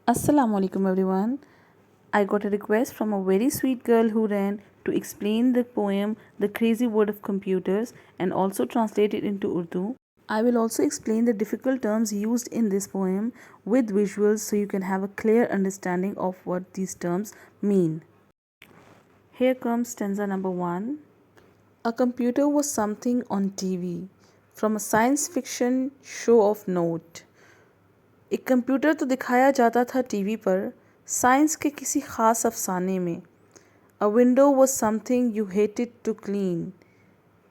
Assalamu alaikum everyone. I got a request from a very sweet girl who ran to explain the poem The Crazy World of Computers and also translate it into Urdu. I will also explain the difficult terms used in this poem with visuals so you can have a clear understanding of what these terms mean. Here comes stanza number 1. A computer was something on TV from a science fiction show of note. एक computer तो दिखाया जाता था TV पर science के किसी ख़ास अफसाने में. A window was something you hated to clean.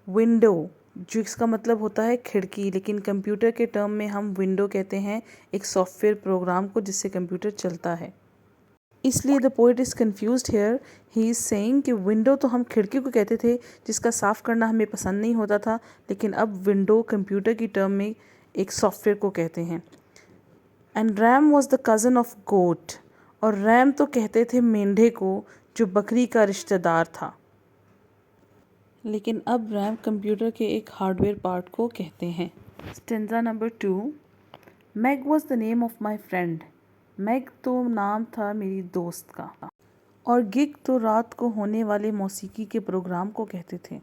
Window जो इसका मतलब होता है खिड़की, लेकिन कंप्यूटर के टर्म में हम विंडो कहते हैं एक सॉफ्टवेयर प्रोग्राम को जिससे कंप्यूटर चलता है. इसलिए the poet is confused here. He is saying कि विंडो तो हम खिड़की को कहते थे जिसका साफ़ करना हमें पसंद नहीं होता था, लेकिन अब विंडो कंप्यूटर की टर्म में एक सॉफ्टवेयर को कहते हैं. And ram was the cousin of goat. और रैम तो कहते थे मेंढे को जो बकरी का रिश्तेदार था, लेकिन अब रैम कंप्यूटर के एक हार्डवेयर पार्ट को कहते हैं. Stanza number 2. Mag was the name of my friend. Mag तो नाम था मेरी दोस्त का. और गिग तो रात को होने वाले मौसीकी के प्रोग्राम को कहते थे.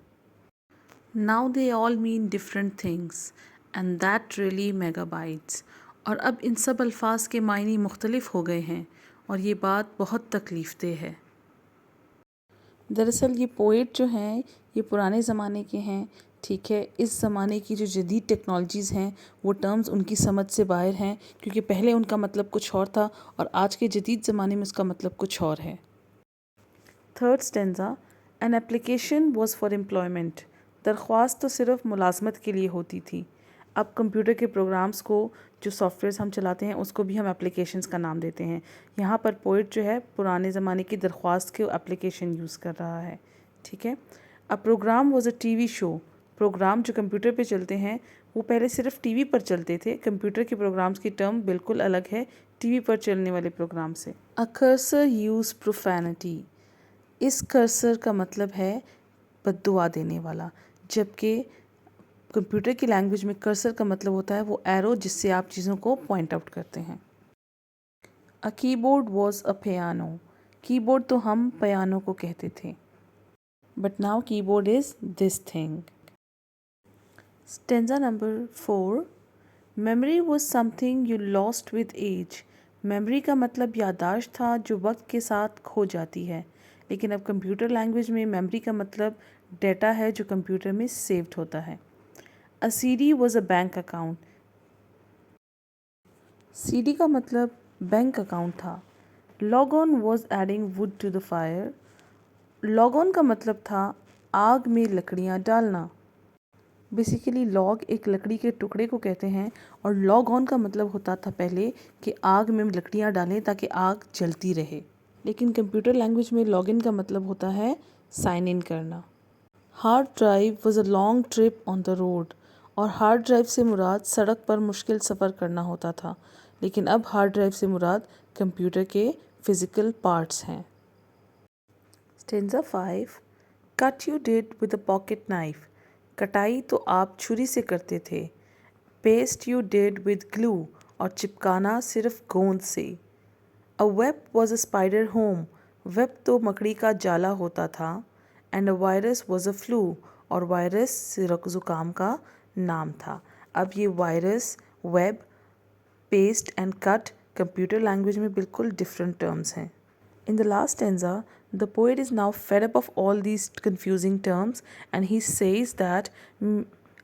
Now they all mean different things and that really megabytes. और अब इन सब अल्फाज के मायने मुख्तलिफ हो गए हैं और ये बात बहुत तकलीफ़ दह है. दरअसल ये पोइट जो हैं ये पुराने ज़माने के हैं, ठीक है. इस ज़माने की जो जदीद टेक्नोलॉजीज़ हैं वो टर्म्स उनकी समझ से बाहर हैं, क्योंकि पहले उनका मतलब कुछ और था और आज के जदीद ज़माने में उसका मतलब कुछ और है. Third stanza. An application was for employment. दरख्वास्त तो सिर्फ मुलाजमत के लिए होती थी. अब कंप्यूटर के प्रोग्राम्स को, जो सॉफ्टवेयर्स हम चलाते हैं, उसको भी हम एप्लीकेशंस का नाम देते हैं. यहाँ पर पोइट जो है पुराने ज़माने की दरख्वास्त के एप्लीकेशन यूज़ कर रहा है, ठीक है. A programme was a TV show. Program जो कंप्यूटर पे चलते हैं वो पहले सिर्फ टीवी पर चलते थे. कंप्यूटर के प्रोग्राम्स की टर्म बिल्कुल अलग है टीवी पर चलने वाले प्रोग्राम से. अ कर्सर यूज़ प्रोफैनिटी. इस कर्सर का मतलब है बद्दुआ देने वाला, जबकि कंप्यूटर की लैंग्वेज में कर्सर का मतलब होता है वो एरो जिससे आप चीज़ों को पॉइंट आउट करते हैं. A keyboard was a piano. Keyboard तो हम पियानो को कहते थे, but now keyboard is this thing. Stanza number 4. Memory was something you lost with age. Memory का मतलब याददाश्त था जो वक्त के साथ खो जाती है, लेकिन अब कंप्यूटर लैंग्वेज में मेमोरी का मतलब डेटा है जो कंप्यूटर में सेव्ड होता है. A CD was a bank account. CD का मतलब बैंक अकाउंट था. Log on was adding wood to the fire. Log on का मतलब था आग में लकड़ियाँ डालना. बेसिकली लॉग एक लकड़ी के टुकड़े को कहते हैं और लॉग ऑन का मतलब होता था पहले कि आग में लकड़ियाँ डालें ताकि आग जलती रहे, लेकिन कंप्यूटर लैंग्वेज में लॉग इन का मतलब होता है साइन इन करना. Hard drive was a long trip on the road. और हार्ड ड्राइव से मुराद सड़क पर मुश्किल सफ़र करना होता था, लेकिन अब हार्ड ड्राइव से मुराद कंप्यूटर के फ़िज़िकल पार्ट्स हैं. Stanza 5. Cut you did with a pocket knife. कटाई तो आप छुरी से करते थे. Paste you did with glue. और चिपकाना सिर्फ गोंद से. A web was a spider home. Web तो मकड़ी का जाला होता था. And a virus was a flu. और वायरस सिरक ज़ुकाम का नाम था. अब ये virus, web, paste and cut computer language में बिल्कुल डिफरेंट टर्म्स हैं. In the last stanza, the poet is now fed up of all these confusing terms and he says that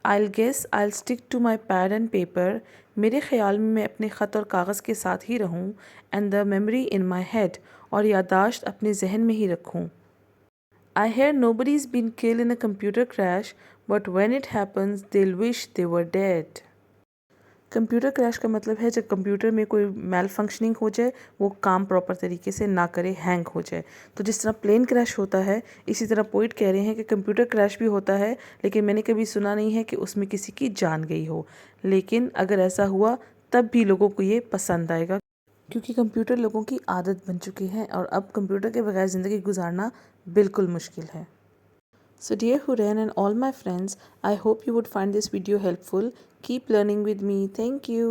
I'll stick to my pad and paper. मेरे ख़्याल में मैं अपने ख़त और कागज़ के साथ ही रहूँ. And the memory in my head. और यादाश्त अपने जहन में ही रखूँ. I hear nobody's been killed in a computer crash, but when it happens, they'll wish they were dead. Computer crash का मतलब है जब कंप्यूटर में कोई मेल फंक्शनिंग हो जाए, वो काम प्रॉपर तरीके से ना करे, हैंग हो जाए. तो जिस तरह प्लेन क्रैश होता है, इसी तरह पोइट कह रहे हैं कि कंप्यूटर क्रैश भी होता है, लेकिन मैंने कभी सुना नहीं है कि उसमें किसी की जान गई हो. लेकिन अगर ऐसा हुआ तब भी लोगों को ये पसंद आएगा, क्योंकि कंप्यूटर लोगों की आदत बन चुकी है और अब कंप्यूटर के बगैर ज़िंदगी गुजारना बिल्कुल मुश्किल है. So dear Huren and all my friends, I hope you would find this video helpful. Keep learning with me. Thank you.